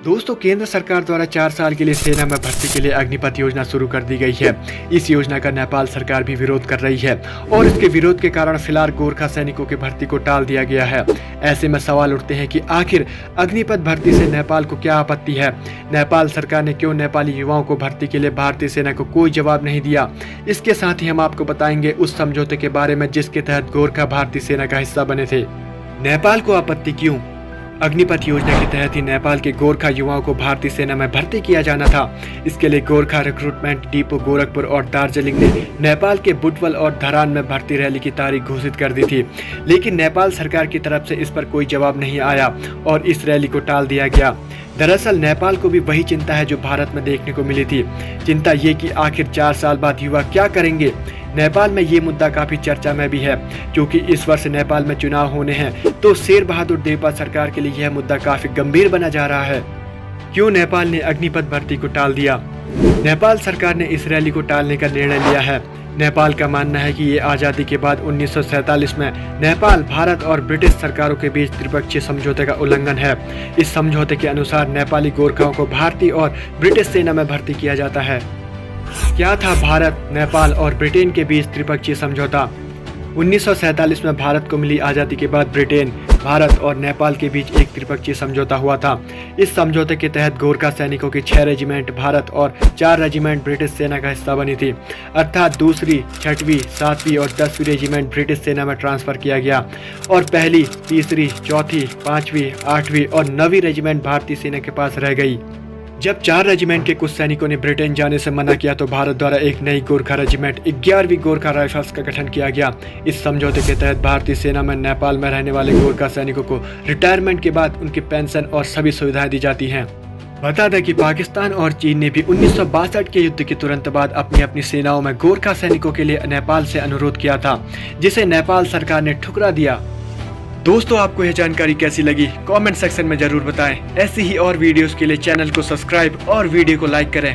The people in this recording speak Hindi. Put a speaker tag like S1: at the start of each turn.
S1: दोस्तों, केंद्र सरकार द्वारा 4 साल के लिए सेना में भर्ती के लिए अग्निपथ योजना शुरू कर दी गई है। इस योजना का नेपाल सरकार भी विरोध कर रही है और इसके विरोध के कारण फिलहाल गोरखा सैनिकों की भर्ती को टाल दिया गया है। ऐसे में सवाल उठते हैं कि आखिर अग्निपथ भर्ती से नेपाल को क्या आपत्ति है। नेपाल सरकार ने क्यों नेपाली युवाओं को भर्ती के लिए भारतीय सेना को कोई जवाब नहीं दिया। इसके साथ ही हम आपको बताएंगे उस समझौते के बारे में जिसके तहत गोरखा भारतीय सेना का हिस्सा बने थे। नेपाल को आपत्ति क्यों? अग्निपथ योजना के तहत ही नेपाल के गोरखा युवाओं को भारतीय सेना में भर्ती किया जाना था। इसके लिए गोरखा रिक्रूटमेंट डिपो गोरखपुर और दार्जिलिंग ने नेपाल के बुटवल और धरान में भर्ती रैली की तारीख घोषित कर दी थी, लेकिन नेपाल सरकार की तरफ से इस पर कोई जवाब नहीं आया और इस रैली को टाल दिया गया। दरअसल नेपाल को भी वही चिंता है जो भारत में देखने को मिली थी। चिंता ये कि आखिर 4 साल बाद युवा क्या करेंगे। नेपाल में ये मुद्दा काफी चर्चा में भी है, क्योंकि इस वर्ष नेपाल में चुनाव होने हैं, तो शेर बहादुर देवपा सरकार के लिए यह मुद्दा काफी गंभीर बना जा रहा है। क्यों नेपाल ने अग्निपथ भर्ती को टाल दिया? नेपाल सरकार ने इस रैली को टालने का निर्णय लिया है। नेपाल का मानना है कि ये आज़ादी के बाद 1947 में नेपाल, भारत और ब्रिटिश सरकारों के बीच त्रिपक्षीय समझौते का उल्लंघन है। इस समझौते के अनुसार नेपाली गोरखाओं को भारतीय और ब्रिटिश सेना में भर्ती किया जाता है। क्या था भारत, नेपाल और ब्रिटेन के बीच त्रिपक्षीय समझौता? 1947 में भारत को मिली आज़ादी के बाद ब्रिटेन, भारत और नेपाल के बीच एक त्रिपक्षीय समझौता हुआ था। इस समझौते के तहत गोरखा सैनिकों की 6 रेजिमेंट भारत और 4 रेजिमेंट ब्रिटिश सेना का हिस्सा बनी थी, अर्थात 2री, 6वीं, 7वीं और 10वीं रेजिमेंट ब्रिटिश सेना में ट्रांसफर किया गया और 1ली, 3री, 4थी, 5वीं, 8वीं और 9वीं रेजिमेंट भारतीय सेना के पास रह गई। जब 4 रेजिमेंट के कुछ सैनिकों ने ब्रिटेन जाने से मना किया तो भारत द्वारा एक नई गोरखा रेजिमेंट 11वीं गोरखा राइफल्स का गठन किया गया। इस समझौते के तहत भारतीय सेना में नेपाल में रहने वाले गोरखा सैनिकों को रिटायरमेंट के बाद उनकी पेंशन और सभी सुविधाएं दी जाती हैं। बता दें कि पाकिस्तान और चीन ने भी 1962 के युद्ध के तुरंत बाद अपनी अपनी सेनाओं में गोरखा सैनिकों के लिए नेपाल से अनुरोध किया था, जिसे नेपाल सरकार ने ठुकरा दिया। दोस्तों, आपको यह जानकारी कैसी लगी कमेंट सेक्शन में जरूर बताएं। ऐसी ही और वीडियोस के लिए चैनल को सब्सक्राइब और वीडियो को लाइक करें।